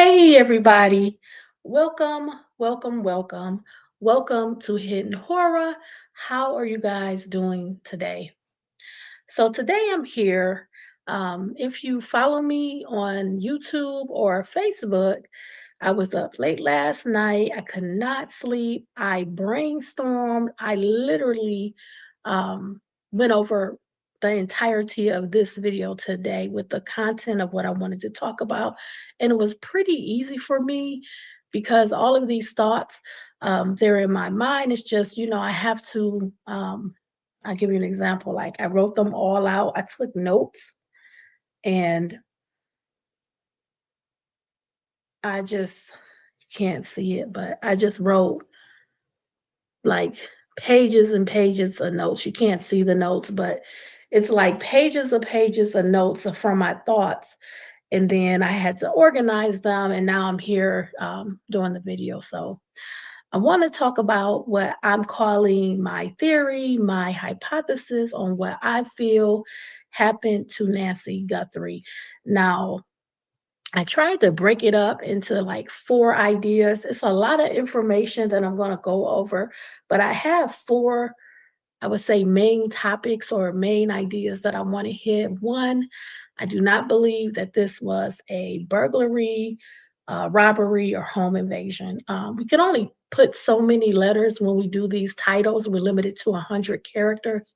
Hey everybody, welcome, welcome, welcome, welcome to Hidden Horror. How are you guys doing today? So today I'm here. If you follow me on YouTube or Facebook, I was up late last night. I could not sleep. I brainstormed. I literally um, went over the entirety of this video today with the content of what I wanted to talk about. And it was pretty easy for me because all of these thoughts, they're in my mind. It's just, I have to. I'll give you an example. Like I wrote them all out. I took notes and I just can't see it, but I just wrote like pages and pages of notes. You can't see the notes, but it's like pages of notes from my thoughts. And then I had to organize them, and now I'm here doing the video. So I want to talk about what I'm calling my theory, my hypothesis on what I feel happened to Nancy Guthrie. Now, I tried to break it up into like four ideas. It's a lot of information that I'm going to go over, but I have four, I would say, main topics or main ideas that I want to hit. One, I do not believe that this was a burglary, robbery, or home invasion. We can only put so many letters when we do these titles. We're limited to 100 characters.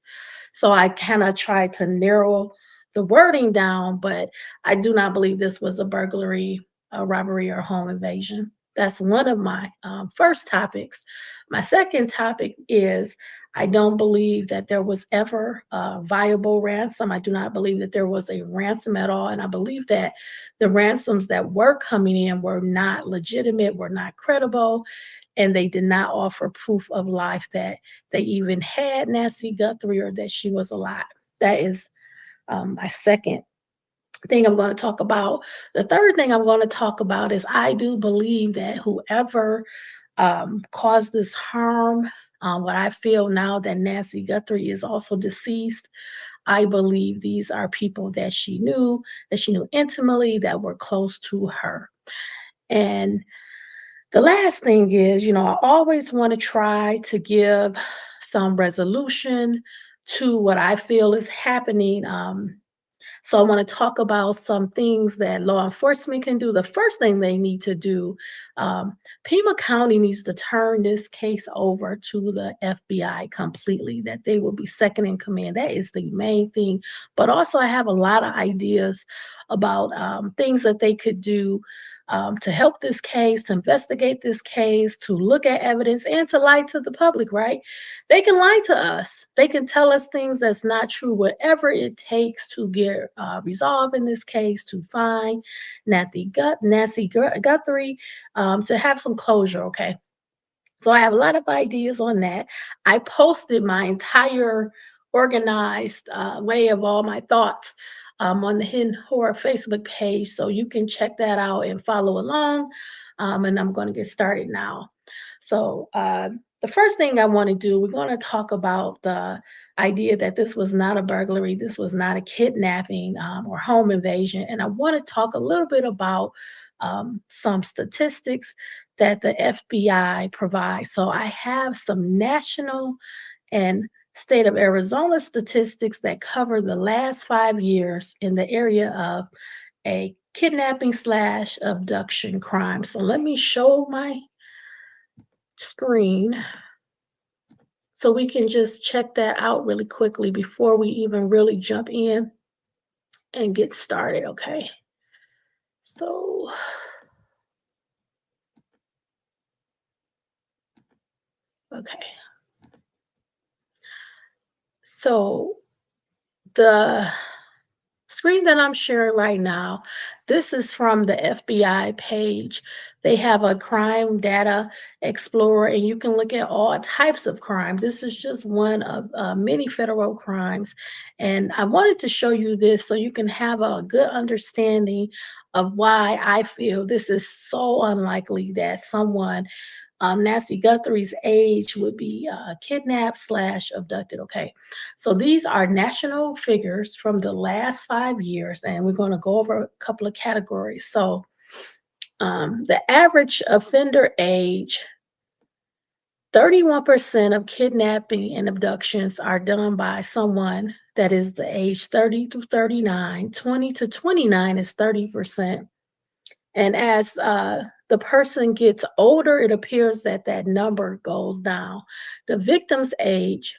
So I kind of try to narrow the wording down, but I do not believe this was a burglary, a robbery, or home invasion. That's one of my first topics. My second topic is I don't believe that there was ever a viable ransom. I do not believe that there was a ransom at all. And I believe that the ransoms that were coming in were not legitimate, were not credible, and they did not offer proof of life that they even had Nancy Guthrie or that she was alive. That is my second thing I'm going to talk about. The third thing I'm going to talk about is I do believe that whoever caused this harm, what I feel now that Nancy Guthrie is also deceased, I believe these are people that she knew intimately, that were close to her. And the last thing is, I always want to try to give some resolution to what I feel is happening. So I want to talk about some things that law enforcement can do. The first thing they need to do, Pima County needs to turn this case over to the FBI completely, that they will be second in command. That is the main thing. But also I have a lot of ideas about things that they could do to help this case, to investigate this case, to look at evidence, and to lie to the public, right? They can lie to us. They can tell us things that's not true, whatever it takes to get resolved in this case, to find Nancy Guthrie, to have some closure, okay? So I have a lot of ideas on that. I posted my entire organized way of all my thoughts on the Hidden Horror Facebook page, so you can check that out and follow along. And I'm going to get started now. So the first thing I want to do, we're going to talk about the idea that this was not a burglary, this was not a kidnapping or home invasion, and I want to talk a little bit about some statistics that the FBI provides. So I have some national and state of Arizona statistics that cover the last 5 years in the area of a kidnapping slash abduction crime. So let me show my screen so we can just check that out really quickly before we even really jump in and get started, okay? So, okay. So the screen that I'm sharing right now, this is from the FBI page. They have a crime data explorer, and you can look at all types of crime. This is just one of many federal crimes. And I wanted to show you this so you can have a good understanding of why I feel this is so unlikely that someone Nancy Guthrie's age would be kidnapped slash abducted. Okay, so these are national figures from the last 5 years, and we're going to go over a couple of categories. So The average offender age, 31% of kidnapping and abductions are done by someone that is the age 30 to 39. 20 to 29 is 30%. And as the person gets older, it appears that that number goes down. The victim's age,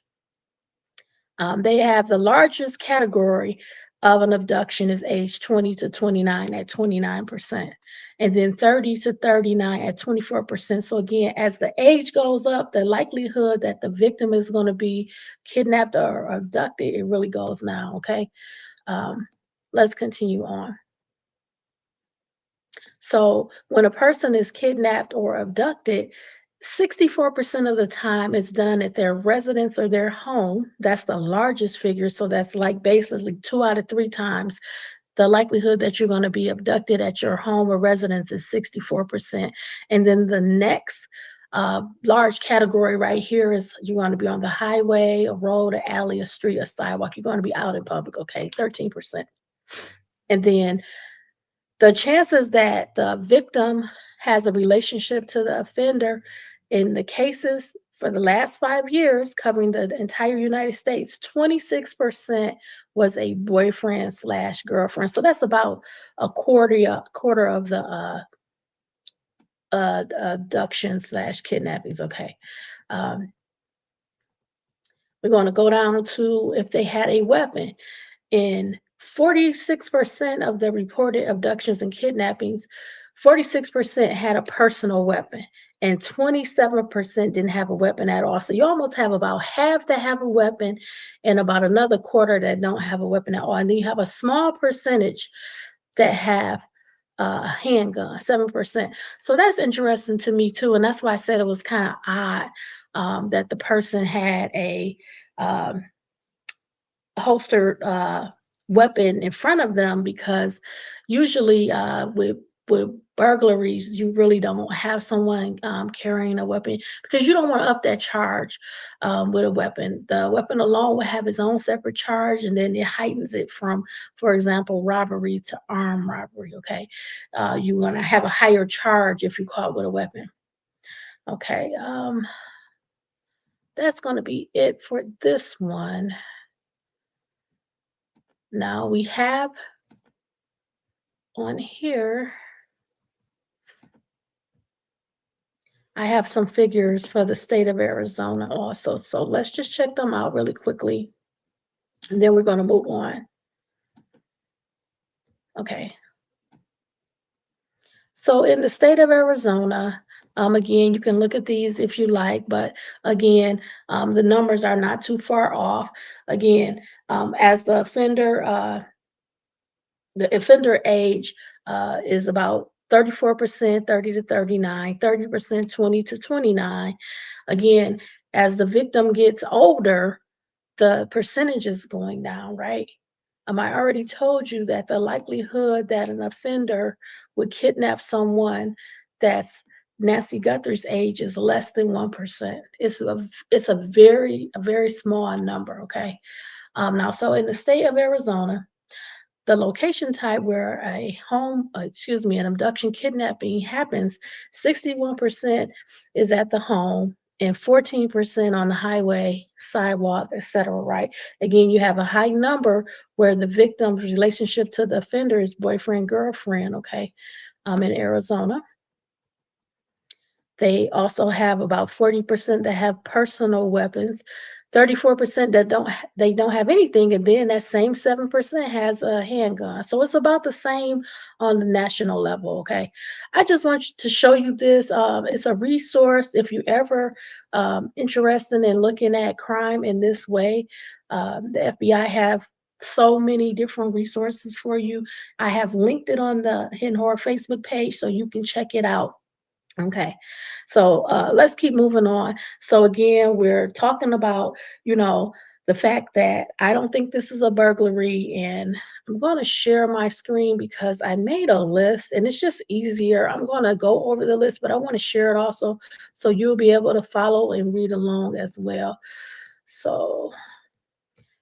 they have the largest category of an abduction is age 20 to 29 at 29%, and then 30 to 39 at 24%. So again, as the age goes up, the likelihood that the victim is going to be kidnapped or abducted, it really goes down. Okay, um, let's continue on. So when a person is kidnapped or abducted, 64% of the time it's done at their residence or their home. That's the largest figure. So that's like basically 2 out of 3 times the likelihood that you're going to be abducted at your home or residence is 64%. And then the next large category right here is you're going to be on the highway, a road, an alley, a street, a sidewalk. You're going to be out in public, okay, 13%. And then the chances that the victim has a relationship to the offender in the cases for the last 5 years covering the entire United States, 26% was a boyfriend slash girlfriend. So that's about a quarter of the abduction slash kidnappings. Okay. Um, we're going to go down to if they had a weapon. In 46% of the reported abductions and kidnappings, 46% had a personal weapon and 27% didn't have a weapon at all. So you almost have about half that have a weapon and about another quarter that don't have a weapon at all. And then you have a small percentage that have a handgun, 7%. So that's interesting to me too. And that's why I said it was kind of odd that the person had a um, holstered weapon in front of them because usually with burglaries you really don't have someone carrying a weapon because you don't want to up that charge with a weapon. The weapon alone will have its own separate charge and then it heightens it from, for example, robbery to armed robbery. Okay, you're going to have a higher charge if you caught with a weapon. Okay, that's going to be it for this one. Now we have on here, I have some figures for the state of Arizona also. So let's just check them out really quickly. And then we're going to move on. Okay. So in the state of Arizona, again, you can look at these if you like, but again, the numbers are not too far off. Again, as the offender age is about 34%, 30 to 39, 30%, 20 to 29. Again, as the victim gets older, the percentage is going down, right? I already told you that the likelihood that an offender would kidnap someone that's Nancy Guthrie's age is less than 1%. It's a very small number, okay? Now, so in the state of Arizona, the location type where an abduction kidnapping happens, 61% is at the home and 14% on the highway, sidewalk, etc. Right? Again, you have a high number where the victim's relationship to the offender is boyfriend, girlfriend, okay, in Arizona. They also have about 40% that have personal weapons, 34% that don't have anything, and then that same 7% has a handgun. So it's about the same on the national level. Okay, I just want to show you this. It's a resource if you ever interested in looking at crime in this way. The FBI have so many different resources for you. I have linked it on the Hidden Horror Facebook page, so you can check it out. Okay, so let's keep moving on. So again, we're talking about, you know, the fact that I don't think this is a burglary, and I'm going to share my screen because I made a list, and it's just easier. I'm going to go over the list, but I want to share it also, so you'll be able to follow and read along as well. So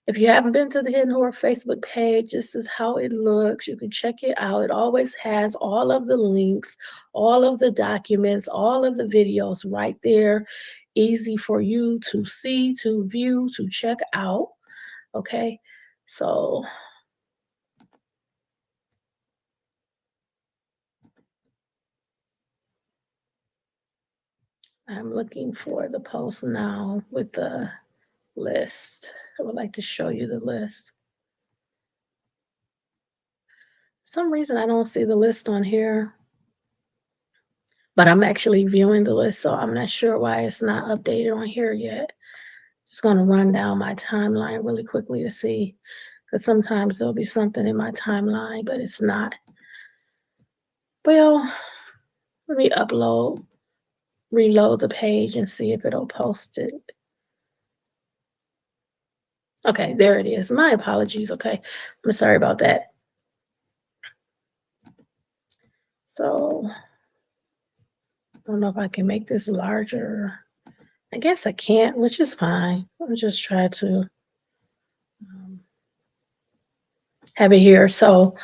If you haven't been to the Hidden Horror Facebook page, this is how it looks. You can check it out. It always has all of the links, all of the documents, all of the videos right there. Easy for you to see, to view, to check out. Okay. So I'm looking for the post now with the list. I would like to show you the list. For some reason I don't see the list on here, but I'm actually viewing the list, so I'm not sure why it's not updated on here yet. Just gonna run down my timeline really quickly to see, because sometimes there'll be something in my timeline, but it's not. Well, let me reload the page and see if it'll post it. Okay, there it is. My apologies. Okay, I'm sorry about that. So I don't know if I can make this larger. I guess I can't, which is fine. I'll just try to have it here. So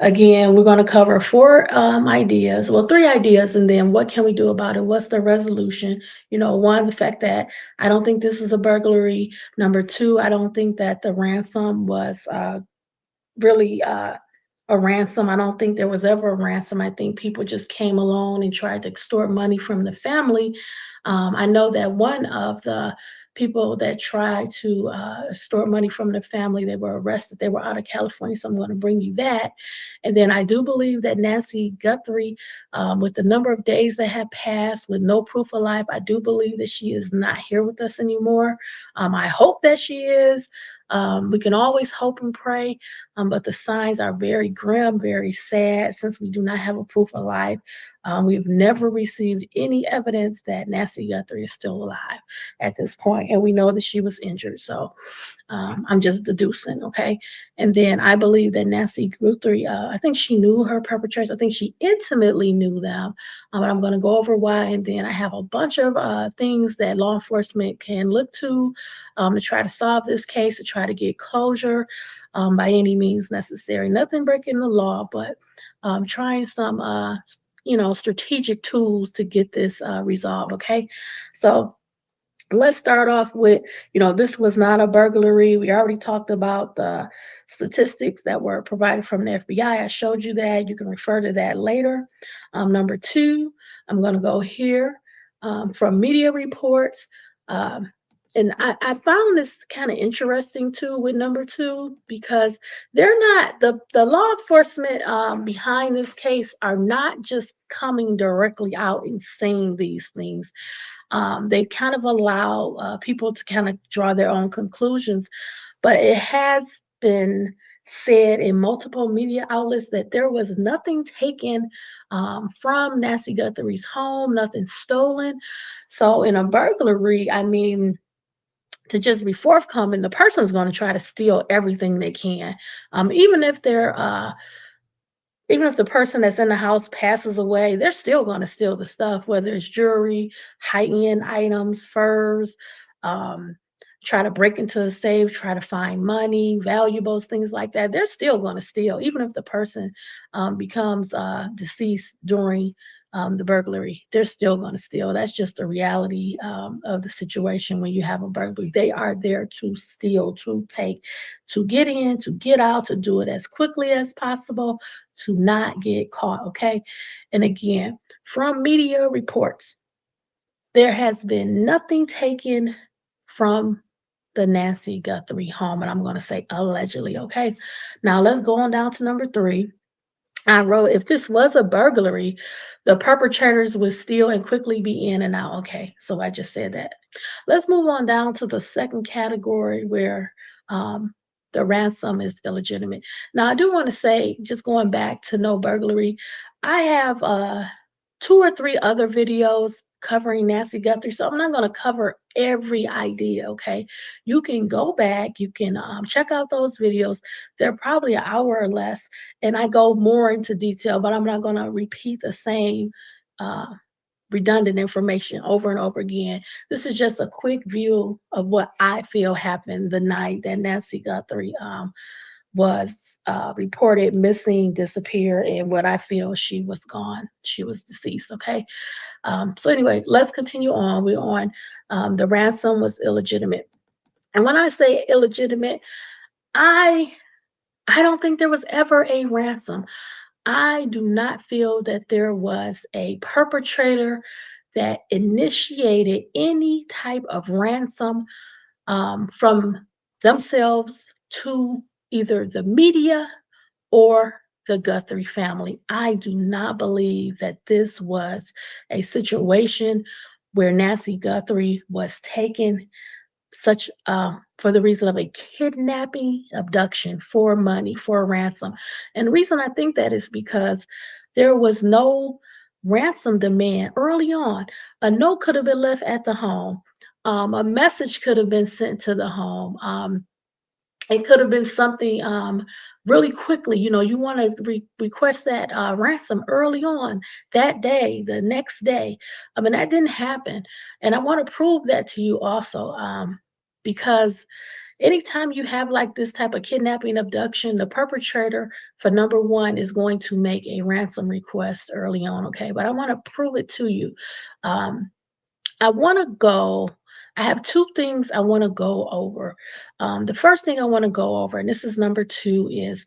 again, we're going to cover 4 ideas, well, 3 ideas, and then what can we do about it? What's the resolution? You know, 1, the fact that I don't think this is a burglary. Number 2, I don't think that the ransom was really a ransom. I don't think there was ever a ransom. I think people just came along and tried to extort money from the family. I know that one of the people that tried to extort money from the family, they were arrested. They were out of California, so I'm going to bring you that. And then I do believe that Nancy Guthrie, with the number of days that have passed with no proof of life, I do believe that she is not here with us anymore. I hope that she is. We can always hope and pray, but the signs are very grim, very sad. Since we do not have a proof of life, we've never received any evidence that Nancy Guthrie is still alive at this point, and we know that she was injured. So I'm just deducing, okay? And then I believe that Nancy Guthrie, I think she knew her perpetrators. I think she intimately knew them. But I'm going to go over why, and then I have a bunch of things that law enforcement can look to try to solve this case, to try to get closure by any means necessary. Nothing breaking the law, but trying some, strategic tools to get this resolved, okay? So let's start off with, this was not a burglary. We already talked about the statistics that were provided from the FBI. I showed you that. You can refer to that later. Number 2, I'm going to go here from media reports. Um, and I found this kind of interesting too with number 2, because they're not, the law enforcement behind this case are not just coming directly out and saying these things. They kind of allow people to kind of draw their own conclusions, but it has been said in multiple media outlets that there was nothing taken from Nancy Guthrie's home, nothing stolen. So in a burglary, I mean, to just be forthcoming, the person's going to try to steal everything they can, even if they're even if the person that's in the house passes away, they're still going to steal the stuff, whether it's jewelry, high-end items, furs, um, try to break into a safe, try to find money, valuables, things like that. They're still going to steal, even if the person becomes deceased during the burglary. They're still going to steal. That's just the reality of the situation when you have a burglary. They are there to steal, to take, to get in, to get out, to do it as quickly as possible, to not get caught, okay? And again, from media reports, there has been nothing taken from the Nancy Guthrie home, and I'm going to say allegedly, okay? Now let's go on down to number 3. I wrote, if this was a burglary, the perpetrators would steal and quickly be in and out. Okay, so I just said that. Let's move on down to the second category where the ransom is illegitimate. Now, I do want to say, just going back to no burglary, I have 2 or 3 other videos covering Nancy Guthrie, so I'm not going to cover every idea, okay? You can go back, you can check out those videos. They're probably an hour or less, and I go more into detail, but I'm not going to repeat the same uh, redundant information over and over again. This is just a quick view of what I feel happened the night that Nancy Guthrie was reported missing, disappeared, and what I feel she was gone. She was deceased. Okay. So anyway, let's continue on. We're on the ransom was illegitimate. And when I say illegitimate, I don't think there was ever a ransom. I do not feel that there was a perpetrator that initiated any type of ransom from themselves to either the media or the Guthrie family. I do not believe that this was a situation where Nancy Guthrie was taken such for the reason of a kidnapping, abduction for money, for a ransom. And the reason I think that is because there was no ransom demand early on. A note could have been left at the home. A message could have been sent to the home. It could have been something really quickly. You know, you want to request that ransom early on that day, the next day. I mean, that didn't happen. And I want to prove that to you also because anytime you have like this type of kidnapping, abduction, the perpetrator, for number one, is going to make a ransom request early on. Okay. But I want to prove it to you. I want to go. I have two things I want to go over. The first thing I want to go over, and this is number two, is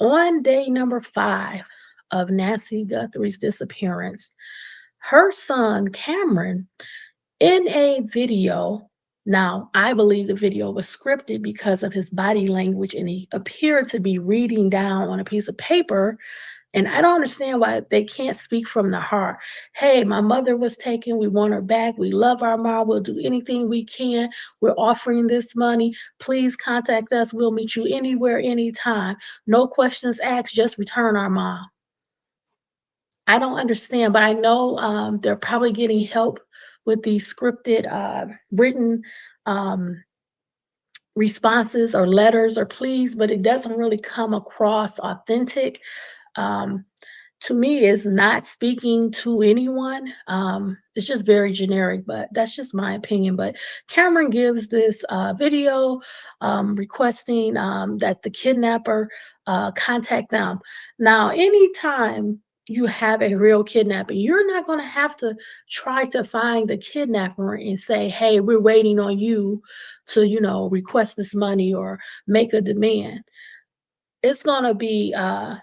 on day number 5 of Nancy Guthrie's disappearance, her son, Camron, in a video. Now, I believe the video was scripted because of his body language, and he appeared to be reading down on a piece of paper. And I don't understand why they can't speak from the heart. Hey, my mother was taken. We want her back. We love our mom. We'll do anything we can. We're offering this money. Please contact us. We'll meet you anywhere, anytime. No questions asked. Just return our mom. I don't understand, but I know they're probably getting help with these scripted, written responses or letters or pleas, but it doesn't really come across authentic. To me, is not speaking to anyone. It's just very generic, but that's just my opinion. But Camron gives this video requesting that the kidnapper contact them. Now, anytime you have a real kidnapping, you're not going to have to try to find the kidnapper and say, hey, we're waiting on you to, request this money or make a demand. It's going to be a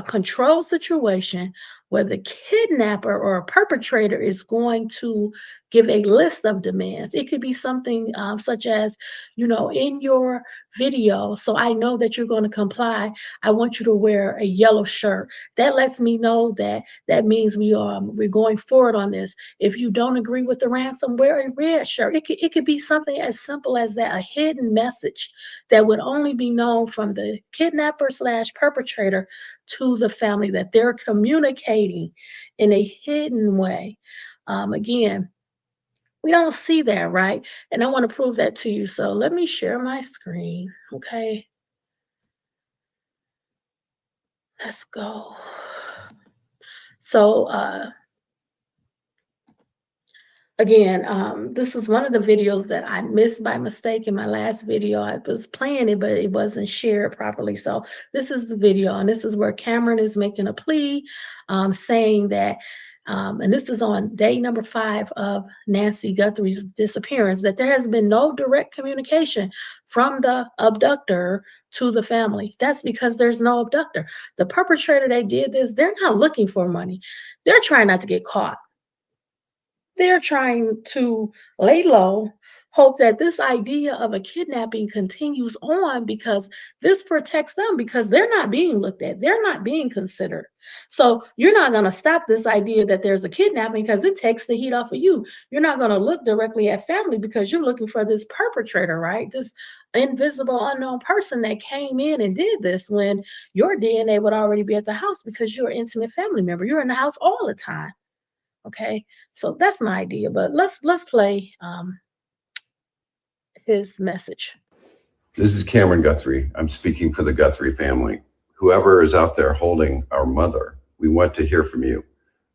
controlled situation where the kidnapper or a perpetrator is going to give a list of demands. It could be something such as, in your video, so I know that you're going to comply, I want you to wear a yellow shirt. That lets me know that means we're going forward on this. If you don't agree with the ransom, wear a red shirt. It could be something as simple as that, a hidden message that would only be known from the kidnapper / perpetrator to the family, that they're communicating in a hidden way. Again, we don't see that, right? And I want to prove that to you. So let me share my screen. Okay. Let's go. So again, this is one of the videos that I missed by mistake in my last video. I was playing it, but it wasn't shared properly. So this is the video, and this is where Camron is making a plea, saying that, and this is on day number 5 of Nancy Guthrie's disappearance, that there has been no direct communication from the abductor to the family. That's because there's no abductor. The perpetrator that did this, they're not looking for money. They're trying not to get caught. They're trying to lay low, hope that this idea of a kidnapping continues on, because this protects them, because they're not being looked at. They're not being considered. So you're not going to stop this idea that there's a kidnapping, because it takes the heat off of you. You're not going to look directly at family because you're looking for this perpetrator, right? This invisible, unknown person that came in and did this, when your DNA would already be at the house because you're an intimate family member. You're in the house all the time. Okay, so that's my idea, but let's play his message. This is Camron Guthrie. I'm speaking for the Guthrie family. Whoever is out there holding our mother, we want to hear from you.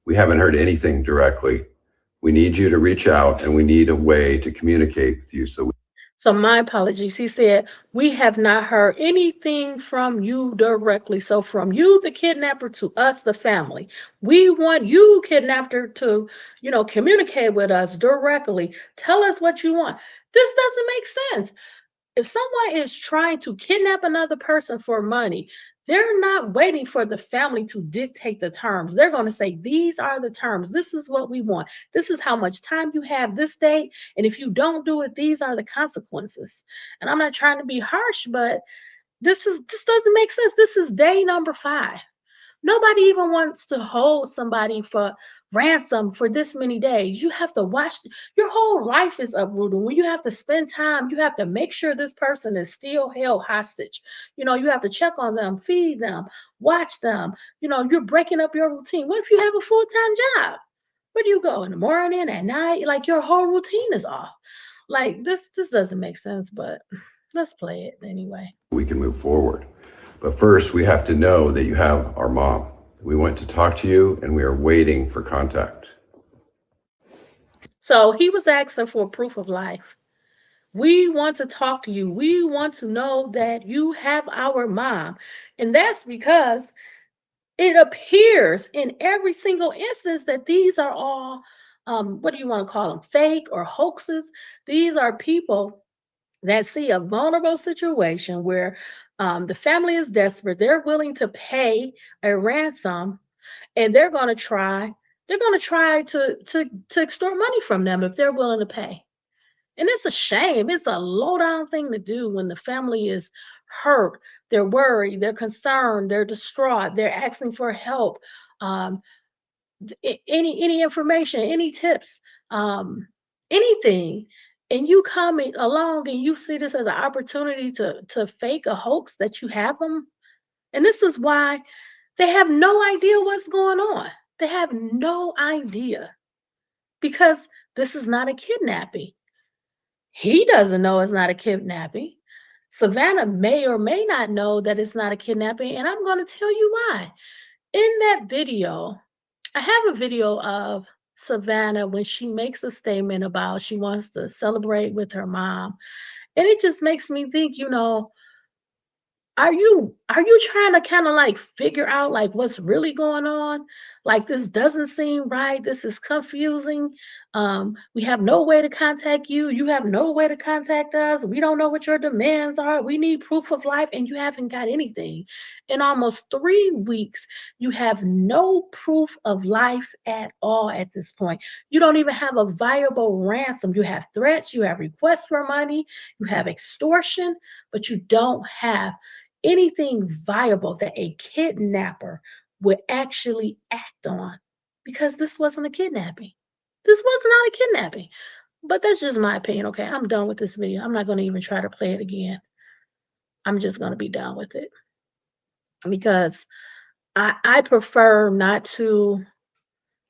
We haven't heard anything directly. We need you to reach out, and we need a way to communicate with you. So my apologies. He said, we have not heard anything from you directly. So from you, the kidnapper, to us, the family, we want you, kidnapper, to, communicate with us directly. Tell us what you want. This doesn't make sense. If someone is trying to kidnap another person for money, they're not waiting for the family to dictate the terms. They're going to say, these are the terms. This is what we want. This is how much time you have this date. And if you don't do it, these are the consequences. And I'm not trying to be harsh, but this doesn't make sense. This is day number 5. Nobody even wants to hold somebody for ransom for this many days. You have to watch, your whole life is uprooted. When you have to spend time, you have to make sure this person is still held hostage. You have to check on them, feed them, watch them. You're breaking up your routine. What if you have a full-time job? Where do you go in the morning, at night? Like your whole routine is off. Like this doesn't make sense, but let's play it anyway. We can move forward. But first, we have to know that you have our mom. We want to talk to you, and we are waiting for contact. So he was asking for proof of life. We want to talk to you. We want to know that you have our mom. And that's because it appears in every single instance that these are all, what do you want to call them, fake or hoaxes. These are people that see a vulnerable situation where the family is desperate. They're willing to pay a ransom, and they're going to try. They're going to try to extort money from them if they're willing to pay. And it's a shame. It's a low down thing to do when the family is hurt. They're worried. They're concerned. They're distraught. They're asking for help. Um, any information, any tips, anything, and you come along and you see this as an opportunity to fake a hoax that you have them. And this is why they have no idea what's going on. They have no idea because this is not a kidnapping. He doesn't know it's not a kidnapping. Savannah may or may not know that it's not a kidnapping, and I'm going to tell you why. In that video, I have a video of Savannah when she makes a statement about she wants to celebrate with her mom. And it just makes me think, are you trying to kind of like figure out like what's really going on? Like this doesn't seem right. This is confusing. We have no way to contact you. You have no way to contact us. We don't know what your demands are. We need proof of life, and you haven't got anything. In almost 3 weeks, you have no proof of life at all at this point. You don't even have a viable ransom. You have threats, you have requests for money, you have extortion, but you don't have anything viable that a kidnapper would actually act on, because this wasn't a kidnapping. This was not a kidnapping. But that's just my opinion. Okay, I'm done with this video. I'm not going to even try to play it again. I'm just going to be done with it because I prefer not to.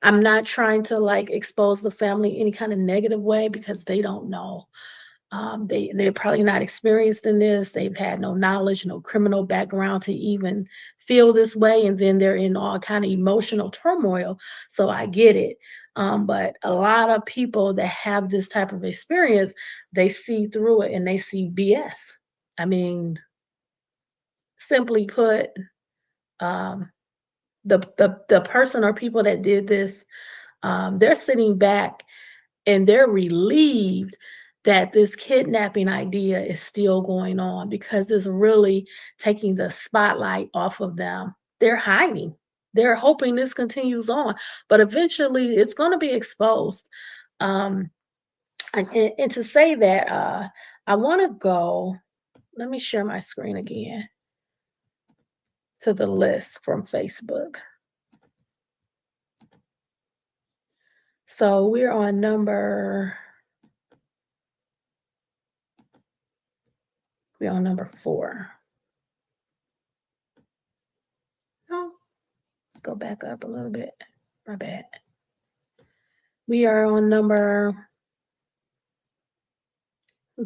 I'm not trying to like expose the family any kind of negative way because they don't know. They're probably not experienced in this. They've had no knowledge, no criminal background to even feel this way, and then they're in all kind of emotional turmoil. So I get it. But a lot of people that have this type of experience, they see through it and they see BS. I mean, simply put, um, the person or people that did this, they're sitting back and they're relieved that this kidnapping idea is still going on because it's really taking the spotlight off of them. They're hiding. They're hoping this continues on, but eventually it's going to be exposed. Um, and to say that, I want to go, let me share my screen again to the list from Facebook. So we're on number 4. Oh, let's go back up a little bit. My bad. We are on number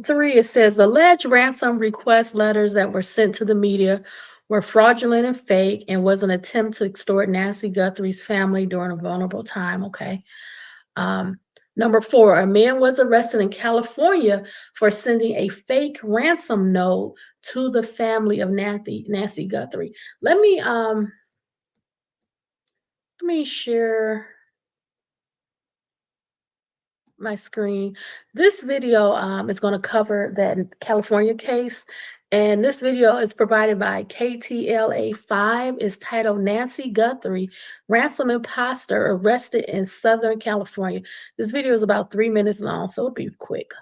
3. It says alleged ransom request letters that were sent to the media were fraudulent and fake and was an attempt to extort Nancy Guthrie's family during a vulnerable time. Okay. Number 4, a man was arrested in California for sending a fake ransom note to the family of Nancy Guthrie. Let me share my screen. This video is going to cover that California case, and this video is provided by KTLA5. It's titled Nancy Guthrie, Ransom Imposter Arrested in Southern California. This video is about 3 minutes long, so it'll be quick.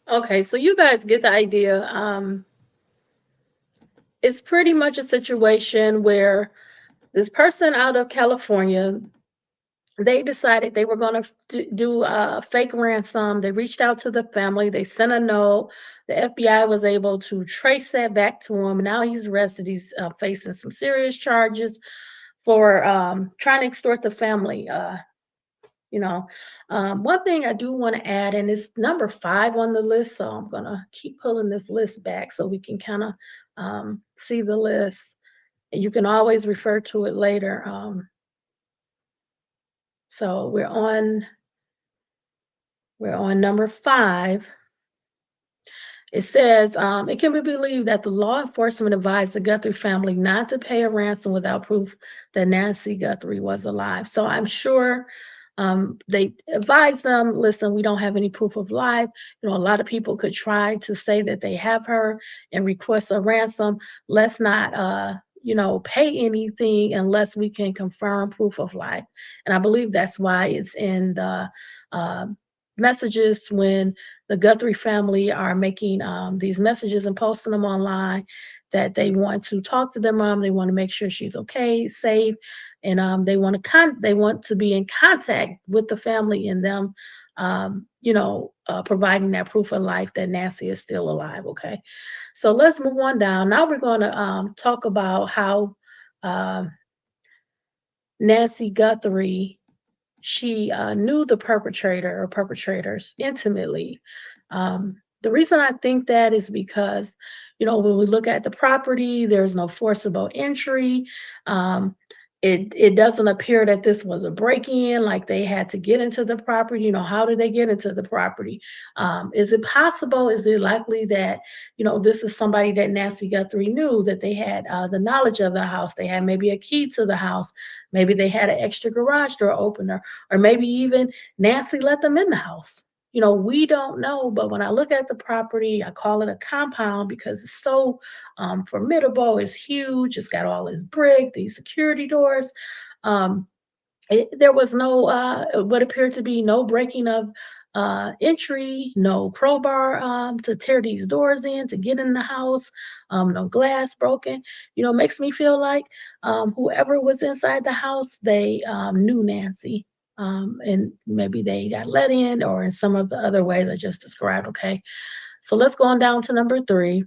Okay, so you guys get the idea. It's pretty much a situation where this person out of California, they decided they were going to do a fake ransom. They reached out to the family. They sent a note. The FBI was able to trace that back to him. Now he's arrested. He's facing some serious charges for trying to extort the family. You know, one thing I do want to add, and it's number 5 on the list, so I'm gonna keep pulling this list back so we can kind of see the list, and you can always refer to it later. So we're on number 5. It says, it can be believed that the law enforcement advised the Guthrie family not to pay a ransom without proof that Nancy Guthrie was alive. So I'm sure they advised them, listen, we don't have any proof of life. A lot of people could try to say that they have her and request a ransom. Let's not, pay anything unless we can confirm proof of life. And I believe that's why it's in the messages when the Guthrie family are making these messages and posting them online that they want to talk to their mom. They want to make sure she's okay, safe, and they want to be in contact with the family and them, providing that proof of life that Nancy is still alive. Okay, so let's move on down. Now we're going to talk about how um, Nancy Guthrie she knew the perpetrator or perpetrators intimately. The reason I think that is because, when we look at the property, there's no forcible entry. Um, it doesn't appear that this was a break-in, like they had to get into the property. How did they get into the property? Is it possible? Is it likely that, this is somebody that Nancy Guthrie knew, that they had the knowledge of the house? They had maybe a key to the house. Maybe they had an extra garage door opener, or maybe even Nancy let them in the house. We don't know, but when I look at the property, I call it a compound because it's so formidable. It's huge. It's got all this brick, these security doors. Um, there was no, what appeared to be no breaking of entry, no crowbar to tear these doors in to get in the house, no glass broken. Makes me feel like whoever was inside the house, they knew Nancy. And maybe they got let in or in some of the other ways I just described. Okay. So let's go on down to number 3.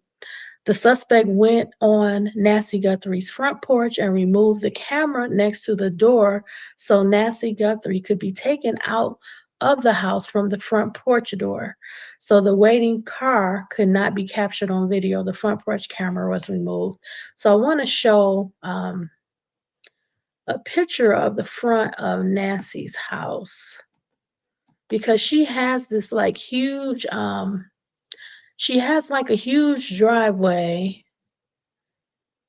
The suspect went on Nancy Guthrie's front porch and removed the camera next to the door so Nancy Guthrie could be taken out of the house from the front porch door. So the waiting car could not be captured on video. The front porch camera was removed. So I want to show a picture of the front of Nancy's house because she has this like huge, she has like a huge driveway.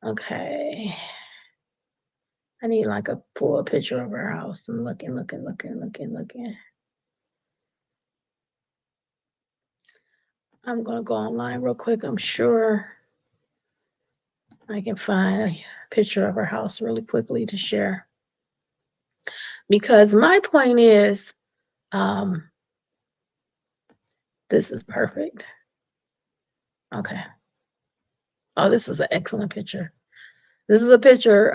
Okay. I need like a full picture of her house. I'm looking. I'm gonna go online real quick. I'm sure I can find a picture of her house really quickly to share. Because my point is, um, this is perfect. Okay. Oh, this is an excellent picture. This is a picture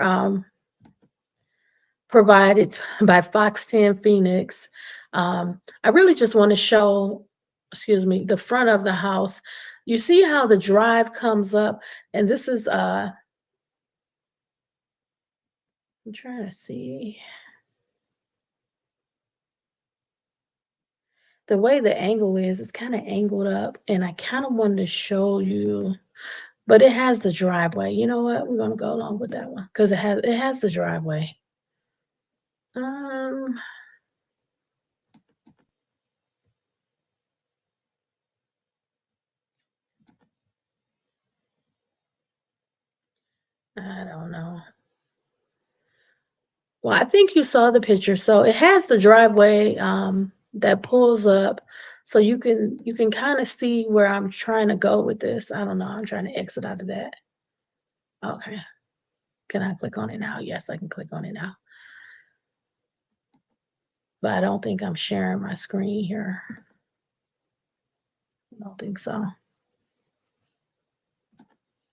provided by Fox 10 Phoenix. I really just want to show, the front of the house. You see how the drive comes up, and this is I'm trying to see the way the angle is. It's kind of angled up, and I kind of wanted to show you, but it has the driveway. You know what? We're gonna go along with that one because it has the driveway. Um, I don't know. Well, I think you saw the picture. So it has the driveway that pulls up, so you can kind of see where I'm trying to go with this. I don't know. I'm trying to exit out of that. Okay. Can I click on it now? Yes, I can click on it now. But I don't think I'm sharing my screen here. I don't think so.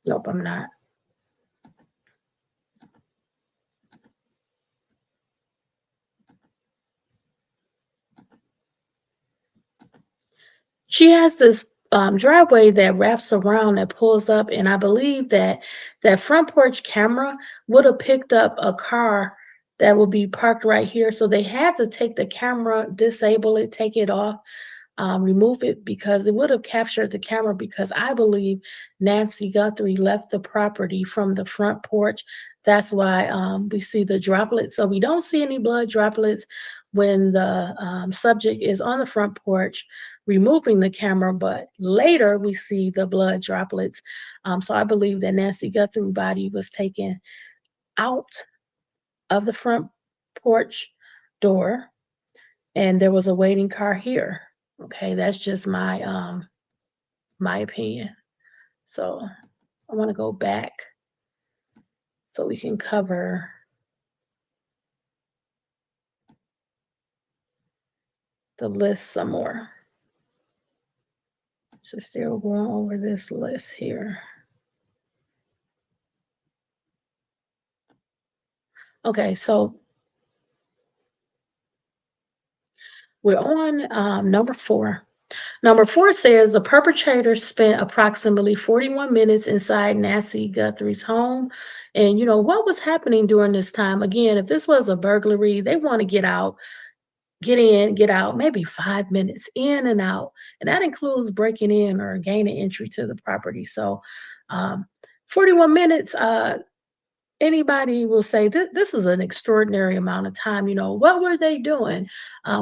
Nope, I'm not. She has this driveway that wraps around that pulls up, and I believe that that front porch camera would have picked up a car that would be parked right here. So they had to take the camera, disable it, take it off, remove it because it would have captured the camera because I believe Nancy Guthrie left the property from the front porch. That's why we see the droplets. So we don't see any blood droplets when the subject is on the front porch removing the camera, but later we see the blood droplets. So I believe that Nancy Guthrie body was taken out of the front porch door and there was a waiting car here. Okay, that's just my opinion. So I want to go back so we can cover the list some more. So still going over this list here. Okay, so we're on number 4. Number 4 says the perpetrator spent approximately 41 minutes inside Nancy Guthrie's home. And what was happening during this time? Again, if this was a burglary, they want to get out, get in, get out, maybe 5 minutes in and out. And that includes breaking in or gaining entry to the property. So, um, 41 minutes, anybody will say this is an extraordinary amount of time. What were they doing?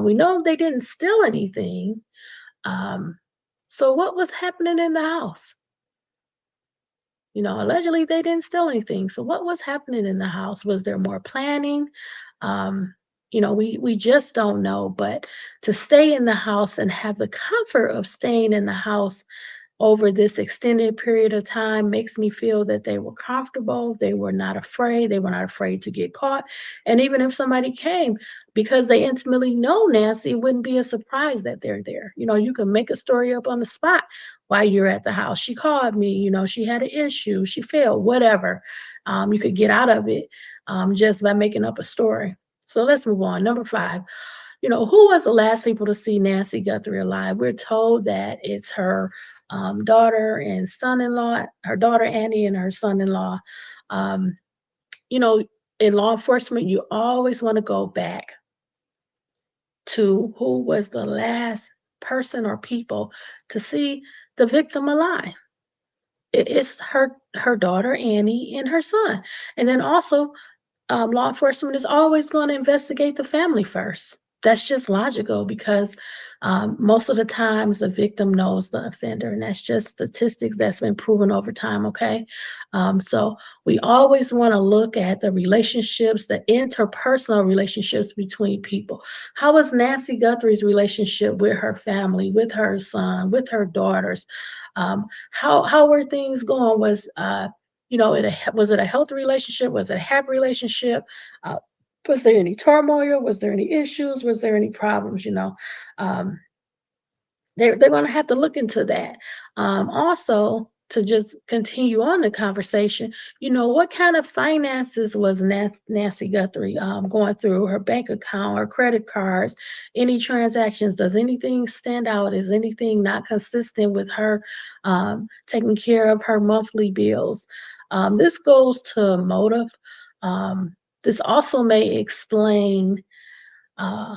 We know they didn't steal anything. Um, so what was happening in the house? Allegedly they didn't steal anything. So what was happening in the house? Was there more planning? Um, we just don't know. But to stay in the house and have the comfort of staying in the house over this extended period of time makes me feel that they were comfortable. They were not afraid. They were not afraid to get caught. And even if somebody came, because they intimately know Nancy, it wouldn't be a surprise that they're there. You can make a story up on the spot while you're at the house. She called me, she had an issue, she failed, whatever. You could get out of it just by making up a story. So let's move on. Number 5. Who was the last people to see Nancy Guthrie alive? We're told that it's her daughter and son-in-law, her daughter Annie and her son-in-law. Um, you know, in law enforcement, you always want to go back to who was the last person or people to see the victim alive. It's her daughter Annie and her son, and then also law enforcement is always going to investigate the family first. That's just logical because most of the times the victim knows the offender, and that's just statistics that's been proven over time. Okay, so we always want to look at the relationships, the interpersonal relationships between people. How was Nancy Guthrie's relationship with her family, with her son, with her daughters? How were things going? Was it a healthy relationship? Was it a happy relationship? Uh, was there any turmoil? Was there any issues? Was there any problems? Um, they're going to have to look into that. Also, to just continue on the conversation, what kind of finances was Nancy Guthrie going through? Her bank account, her credit cards, any transactions? Does anything stand out? Is anything not consistent with her taking care of her monthly bills? This goes to motive. This also may explain uh,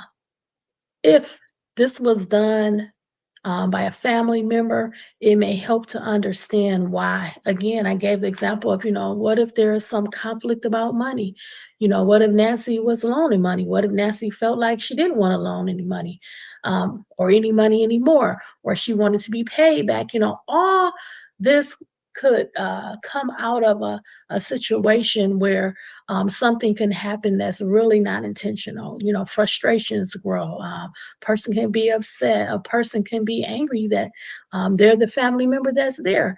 if this was done by a family member, it may help to understand why. Again, I gave the example of, what if there is some conflict about money? What if Nancy was loaning money? What if Nancy felt like she didn't want to loan any money or any money anymore, or she wanted to be paid back? All this could come out of a situation where something can happen that's really not intentional. Frustrations grow. Person can be upset. A person can be angry that they're the family member that's there.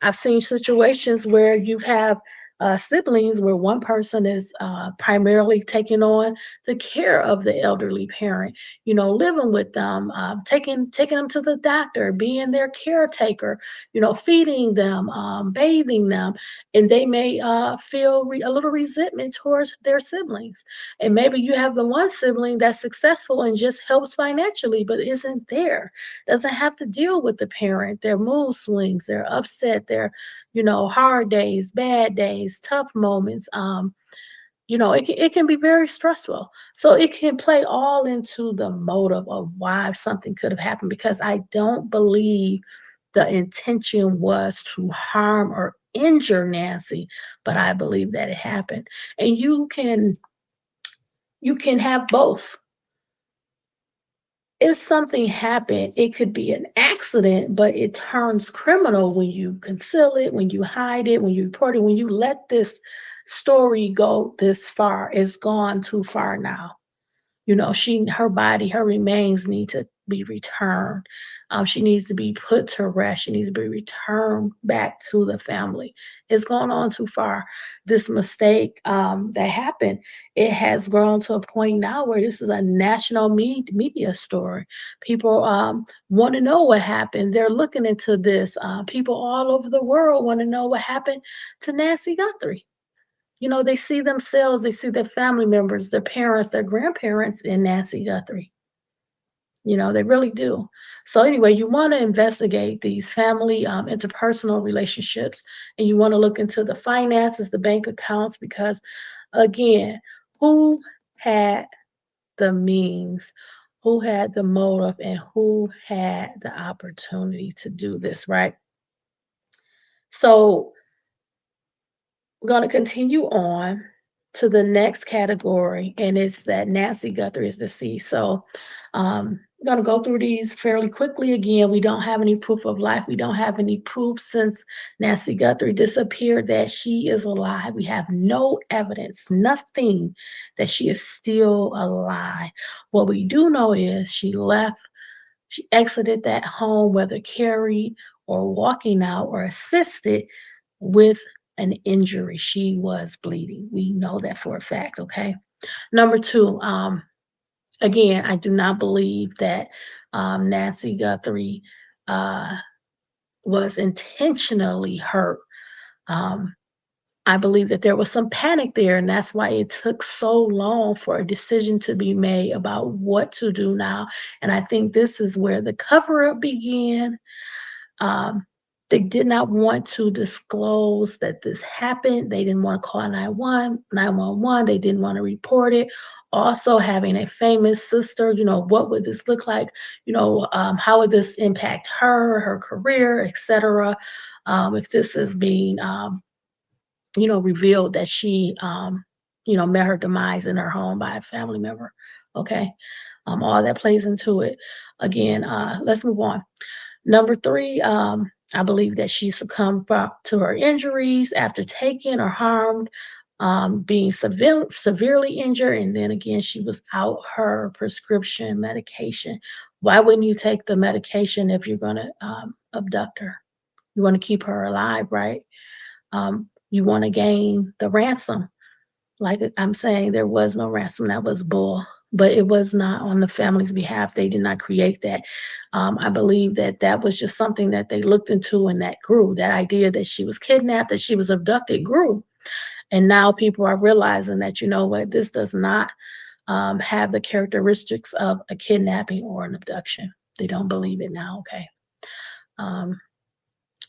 I've seen situations where you have siblings where one person is primarily taking on the care of the elderly parent, living with them, taking them to the doctor, being their caretaker, feeding them, bathing them, and they may feel a little resentment towards their siblings. And maybe you have the one sibling that's successful and just helps financially, but isn't there, doesn't have to deal with the parent, their mood swings, their upset, their, hard days, bad days, tough moments. It can be very stressful. So it can play all into the motive of why something could have happened, because I don't believe the intention was to harm or injure Nancy, but I believe that it happened. And you can have both. If something happened, it could be an accident, but it turns criminal when you conceal it, when you hide it, when you report it, when you let this story go this far. It's gone too far now. You know, her body, her remains need to be returned. She needs to be put to rest. She needs to be returned back to the family. It's gone on too far. This mistake that happened, it has grown to a point now where this is a national media story. People want to know what happened. They're looking into this. People all over the world want to know what happened to Nancy Guthrie. You know, they see themselves, they see their family members, their parents, their grandparents in Nancy Guthrie. You know, they really do. So anyway, you want to investigate these family interpersonal relationships, and you want to look into the finances, the bank accounts, because again, who had the means, who had the motive, and who had the opportunity to do this, right? So we're going to continue on to the next category, and it's that Nancy Guthrie is deceased. So we're going to go through these fairly quickly. Again, we don't have any proof of life. We don't have any proof since Nancy Guthrie disappeared that she is alive. We have no evidence, nothing that she is still alive. What we do know is she left, she exited that home, whether carried or walking out or assisted, with an injury. She was bleeding. We know that for a fact, okay? Number two, again, I do not believe that Nancy Guthrie uh, was intentionally hurt. Um, I believe that there was some panic there, and that's why it took so long for a decision to be made about what to do now. And I think this is where the cover up began. Um, they did not want to disclose that this happened. They didn't want to call 911. They didn't want to report it. Also, having a famous sister, you know, what would this look like? You know, how would this impact her, her career, etc. If this is being, you know, revealed that she, you know, met her demise in her home by a family member. Okay, all that plays into it. Again, let's move on. Number three, I believe that she succumbed to her injuries after taken or harmed, being severely injured, and then again, she was out her prescription medication. Why wouldn't you take the medication if you're going to abduct her? You want to keep her alive, right? You want to gain the ransom. Like I'm saying, there was no ransom. That was bull. But it was not on the family's behalf. They did not create that. I believe that that was just something that they looked into and that grew. That idea that she was kidnapped, that she was abducted grew. And now people are realizing that, you know what, this does not have the characteristics of a kidnapping or an abduction. They don't believe it now, okay? Um,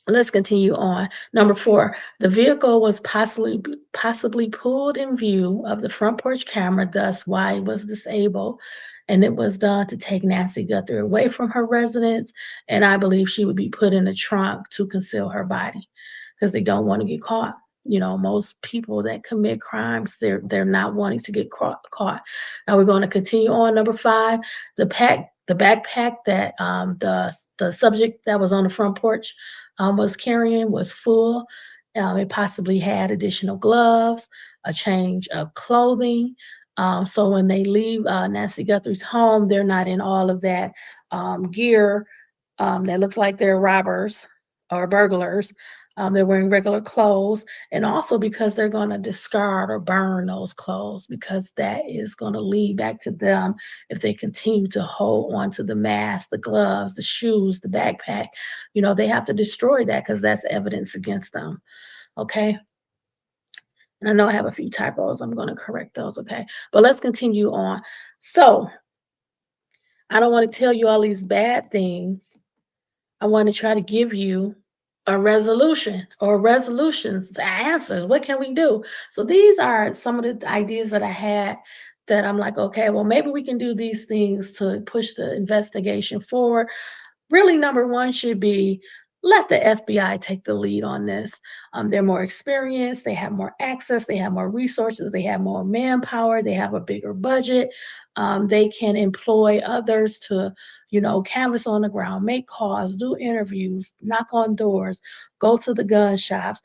Let's continue on. Number four, the vehicle was possibly pulled in view of the front porch camera, thus why it was disabled. And it was done to take Nancy Guthrie away from her residence. And I believe she would be put in the trunk to conceal her body because they don't want to get caught. You know, most people that commit crimes, they're not wanting to get caught. Now we're going to continue on. Number five, the backpack that the subject that was on the front porch was carrying was full. It possibly had additional gloves, a change of clothing. So when they leave Nancy Guthrie's home, they're not in all of that gear that looks like they're robbers or burglars. They're wearing regular clothes, and also because they're going to discard or burn those clothes because that is going to lead back to them if they continue to hold on to the mask, the gloves, the shoes, the backpack. You know, they have to destroy that because that's evidence against them. Okay. And I know I have a few typos. I'm going to correct those. Okay. But let's continue on. So I don't want to tell you all these bad things. I want to try to give you a resolution or resolutions, answers. What can we do? So these are some of the ideas that I had that I'm like, okay, well, maybe we can do these things to push the investigation forward. Really, number one should be let the FBI take the lead on this. They're more experienced, they have more access, they have more resources, they have more manpower, they have a bigger budget. They can employ others to, you know, canvas on the ground, make calls, do interviews, knock on doors, go to the gun shops,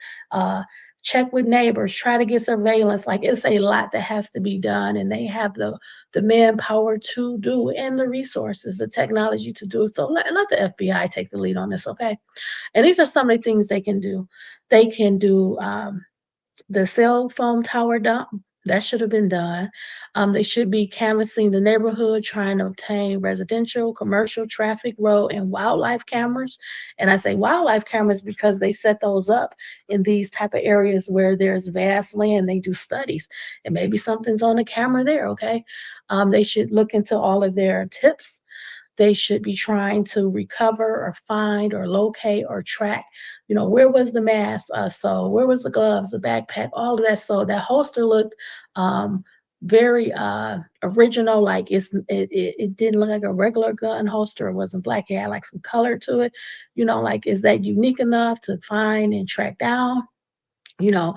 check with neighbors, try to get surveillance. Like, it's a lot that has to be done, and they have the manpower to do it, and the resources, the technology to do it. So let the FBI take the lead on this, okay? And these are some of the things they can do. They can do the cell phone tower dump. That should have been done. They should be canvassing the neighborhood, trying to obtain residential, commercial, traffic, road, and wildlife cameras. And I say wildlife cameras because they set those up in these type of areas where there's vast land. They do studies, and maybe something's on the camera there. Okay, they should look into all of their tips. They should be trying to recover or find or locate or track, where was the mask? So where was the gloves, the backpack, all of that. So that holster looked very original. Like it didn't look like a regular gun holster. It wasn't black. It had like some color to it. Like, is that unique enough to find and track down? you know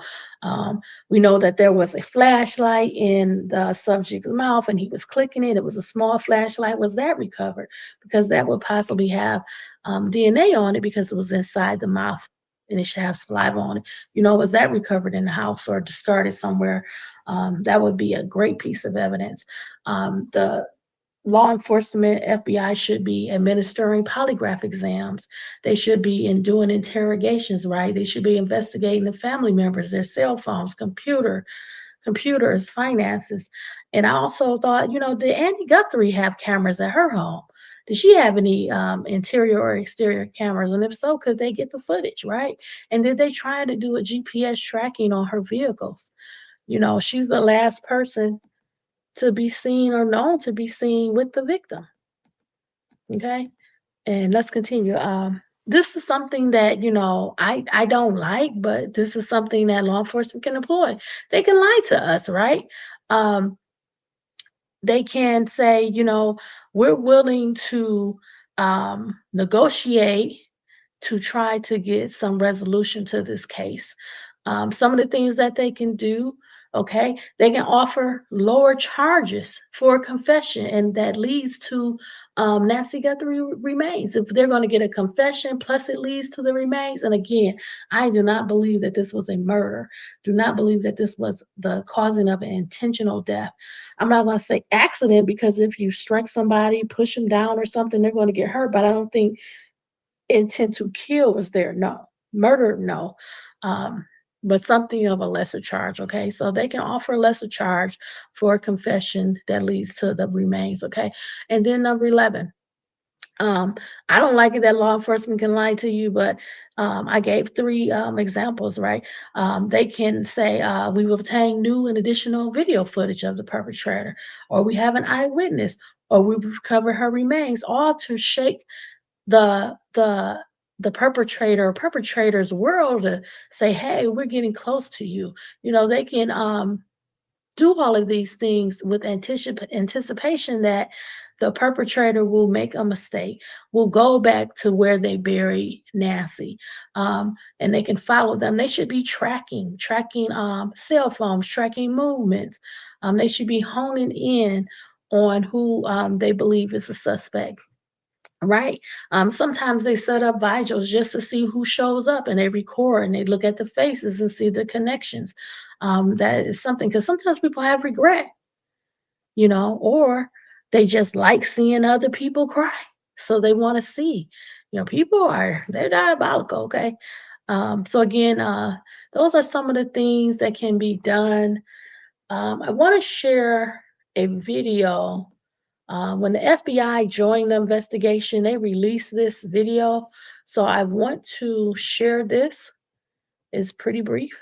we know that there was a flashlight in the subject's mouth, and he was clicking it. It was a small flashlight. Was that recovered? Because that would possibly have DNA on it, because it was inside the mouth and it should have saliva on it. Was that recovered in the house or discarded somewhere? That would be a great piece of evidence. The law enforcement, FBI, should be administering polygraph exams. They should be doing interrogations, right? They should be investigating the family members, their cell phones, computers, finances. And I also thought, did Annie Guthrie have cameras at her home? Did she have any interior or exterior cameras? And if so, could they get the footage, right? And did they try to do a GPS tracking on her vehicles? She's the last person to be seen or known to be seen with the victim. Okay. And let's continue. This is something that, I don't like, but this is something that law enforcement can employ. They can lie to us, right? Um, they can say, we're willing to negotiate to try to get some resolution to this case. Some of the things that they can do, okay, they can offer lower charges for a confession, and that leads to Nancy Guthrie remains. If they're going to get a confession plus it leads to the remains, and again, I do not believe that this was a murder. Do not believe that this was the causing of an intentional death. I'm not going to say accident, because if you strike somebody, push them down or something, they're going to get hurt. But I don't think intent to kill was there. No. Murder, no. Um, but something of a lesser charge. Okay. So they can offer a lesser charge for a confession that leads to the remains. Okay. And then number 11. I don't like it that law enforcement can lie to you, but I gave three examples, right? They can say, we've obtained new and additional video footage of the perpetrator, or we have an eyewitness, or we've recovered her remains, all to shake the the the perpetrator or perpetrators world to say, hey, we're getting close to you. They can do all of these things with anticipation that the perpetrator will make a mistake, will go back to where they buried Nancy, and they can follow them. They should be tracking cell phones, tracking movements. They should be honing in on who they believe is a suspect. Right. Sometimes they set up vigils just to see who shows up, and they record and they look at the faces and see the connections. That is something, because sometimes people have regret, or they just like seeing other people cry. So they want to see, they're diabolical. Okay. So again, those are some of the things that can be done. I want to share a video. When the FBI joined the investigation, they released this video. So I want to share this. It's pretty brief.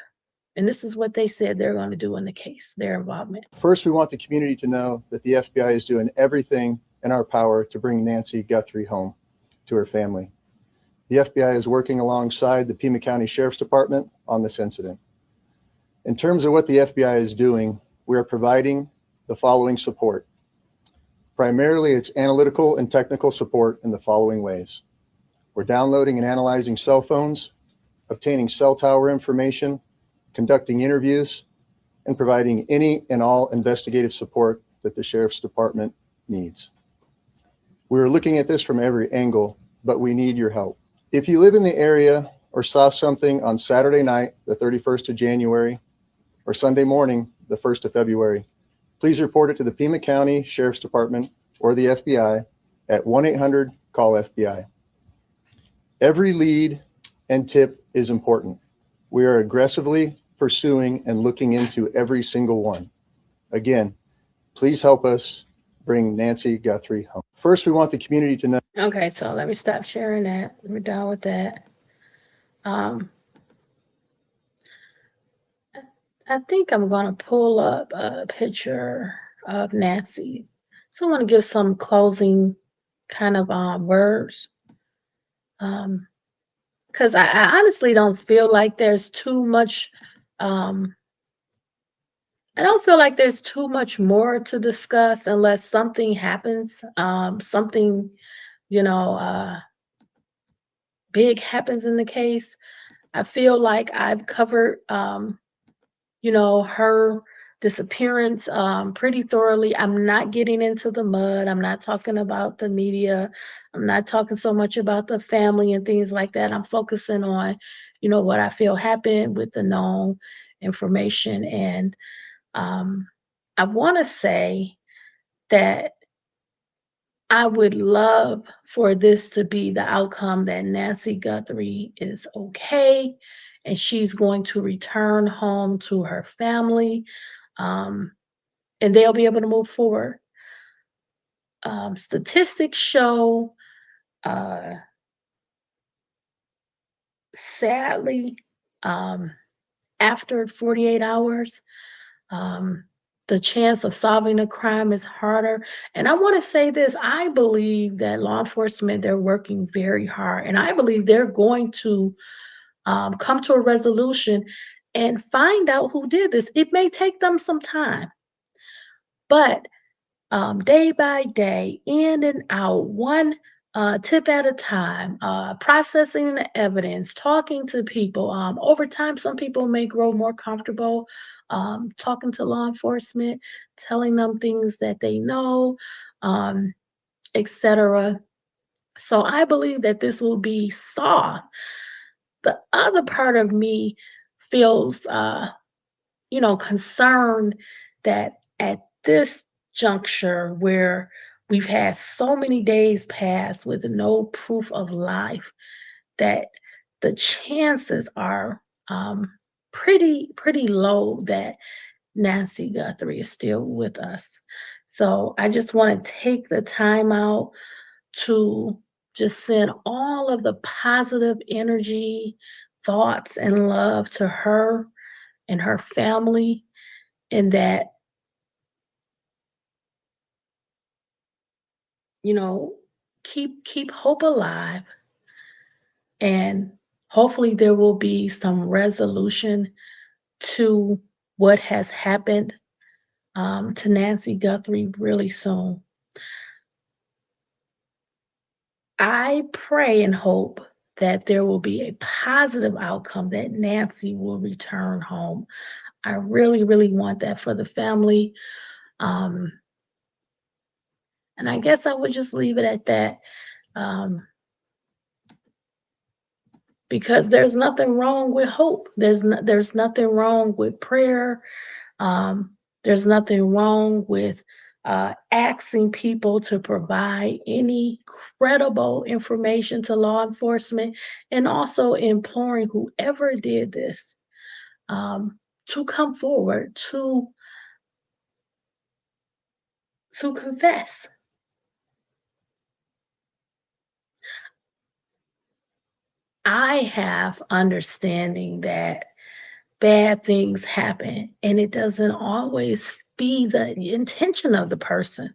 And this is what they said they're going to do in the case, their involvement. First, we want the community to know that the FBI is doing everything in our power to bring Nancy Guthrie home to her family. The FBI is working alongside the Pima County Sheriff's Department on this incident. In terms of what the FBI is doing, we are providing the following support. Primarily, it's analytical and technical support in the following ways. We're downloading and analyzing cell phones, obtaining cell tower information, conducting interviews, and providing any and all investigative support that the Sheriff's Department needs. We're looking at this from every angle, but we need your help. If you live in the area or saw something on Saturday night, the 31st of January, or Sunday morning, the 1st of February, please report it to the Pima County Sheriff's Department or the FBI at 1-800-CALL-FBI. Every lead and tip is important. We are aggressively pursuing and looking into every single one. Again, please help us bring Nancy Guthrie home. First, we want the community to know. Okay, so let me stop sharing that. We're done with that. I think I'm going to pull up a picture of Nancy. So I want to give some closing kind of words. Because I honestly don't feel like there's too much. I don't feel like there's too much more to discuss unless something happens, something, big happens in the case. I feel like I've covered, her disappearance pretty thoroughly. I'm not getting into the mud. I'm not talking about the media. I'm not talking so much about the family and things like that. I'm focusing on, what I feel happened with the known information. And I want to say that I would love for this to be the outcome that Nancy Guthrie is okay and she's going to return home to her family, and they'll be able to move forward. Statistics show, uh, sadly, after 48 hours, um, the chance of solving a crime is harder. And I want to say this, I believe that law enforcement, they're working very hard. And I believe they're going to come to a resolution and find out who did this. It may take them some time, but day by day, in and out, one tip at a time, processing the evidence, talking to people. Over time, some people may grow more comfortable talking to law enforcement, telling them things that they know, etc. So I believe that this will be soft. The other part of me feels, concerned that at this juncture where we've had so many days pass with no proof of life, that the chances are pretty low that Nancy Guthrie is still with us. So I just want to take the time out to just send all of the positive energy, thoughts, and love to her and her family, and that, you know, keep hope alive, and hopefully there will be some resolution to what has happened to Nancy Guthrie really soon. I pray and hope that there will be a positive outcome, that Nancy will return home. I really, really want that for the family. Um, and I guess I would just leave it at that. Um, because there's nothing wrong with hope. There's nothing wrong with prayer. There's nothing wrong with asking people to provide any credible information to law enforcement, and also imploring whoever did this to come forward to confess. I have understanding that bad things happen, and it doesn't always be the intention of the person.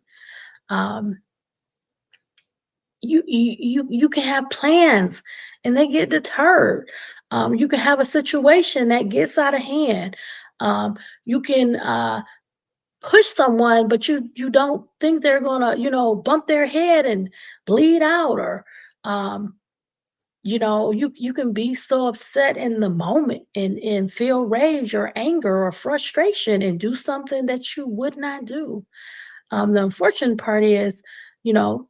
Um, you can have plans and they get deterred. You can have a situation that gets out of hand. You can push someone, but you don't think they're gonna, bump their head and bleed out, or you can be so upset in the moment and feel rage or anger or frustration and do something that you would not do. The unfortunate part is,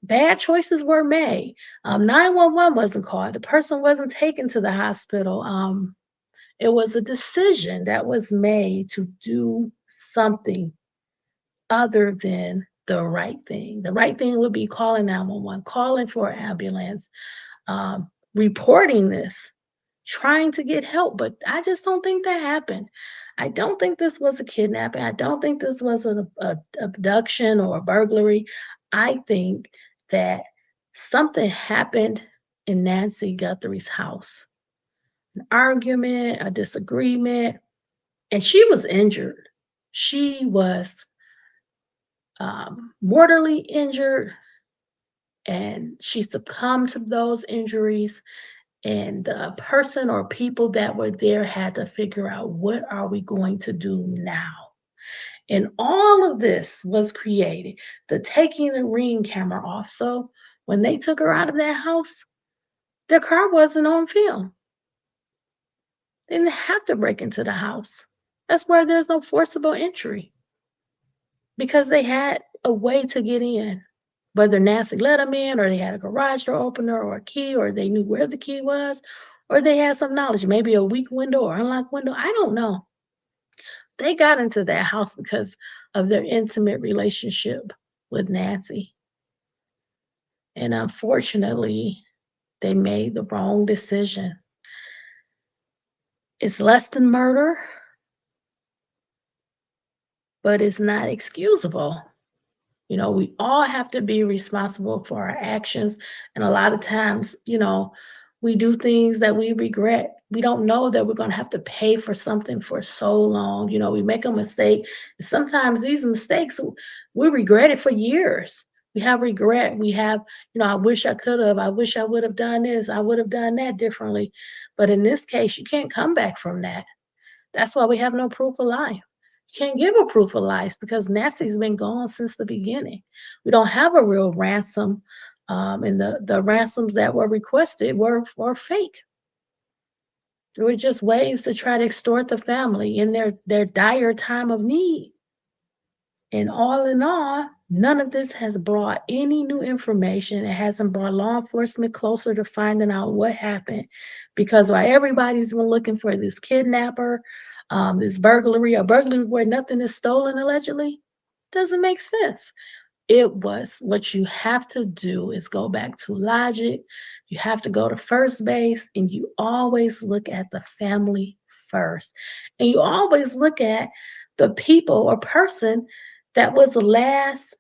bad choices were made. 911 wasn't called. The person wasn't taken to the hospital. It was a decision that was made to do something other than the right thing. The right thing would be calling 911, calling for an ambulance, reporting this, trying to get help. But I just don't think that happened. I don't think this was a kidnapping. I don't think this was an abduction or a burglary. I think that something happened in Nancy Guthrie's house, an argument, a disagreement, and she was injured. She was mortally injured, and she succumbed to those injuries. And the person or people that were there had to figure out, what are we going to do now? And all of this was created, the taking the Ring camera off. So when they took her out of that house, their car wasn't on film. They didn't have to break into the house. That's where there's no forcible entry, because they had a way to get in. Whether Nancy let them in, or they had a garage door opener or a key, or they knew where the key was, or they had some knowledge, maybe a weak window or unlocked window. I don't know. They got into that house because of their intimate relationship with Nancy. And unfortunately, they made the wrong decision. It's less than murder, but it's not excusable. We all have to be responsible for our actions. And a lot of times, we do things that we regret. We don't know that we're going to have to pay for something for so long. We make a mistake. Sometimes these mistakes, we regret it for years. We have regret. We have, I wish I could have. I wish I would have done this. I would have done that differently. But in this case, you can't come back from that. That's why we have no proof of life. You can't give a proof of life because Nancy's been gone since the beginning. We don't have a real ransom, and the ransoms that were requested were fake. They were just ways to try to extort the family in their dire time of need. And all in all, none of this has brought any new information. It hasn't brought law enforcement closer to finding out what happened, because while everybody's been looking for this kidnapper, this burglary, a burglary where nothing is stolen allegedly, doesn't make sense. What you have to do is go back to logic. You have to go to first base, and you always look at the family first. And you always look at the people or person that was last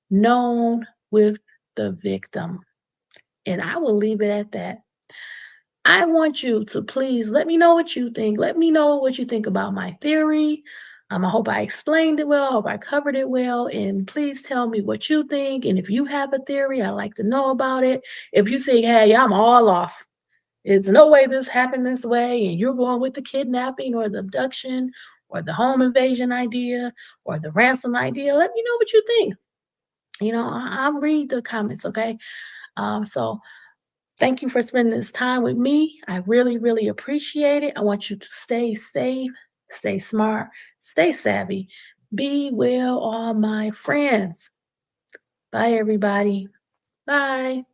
known with the victim. And I will leave it at that. I want you to please let me know what you think. Let me know what you think about my theory. I hope I explained it well. I hope I covered it well. And please tell me what you think. And if you have a theory, I'd like to know about it. If you think, hey, I'm all off, there's no way this happened this way, and you're going with the kidnapping or the abduction or the home invasion idea or the ransom idea, let me know what you think. I'll read the comments, okay? So thank you for spending this time with me. I really, really appreciate it. I want you to stay safe, stay smart, stay savvy. Be well, all my friends. Bye, everybody. Bye.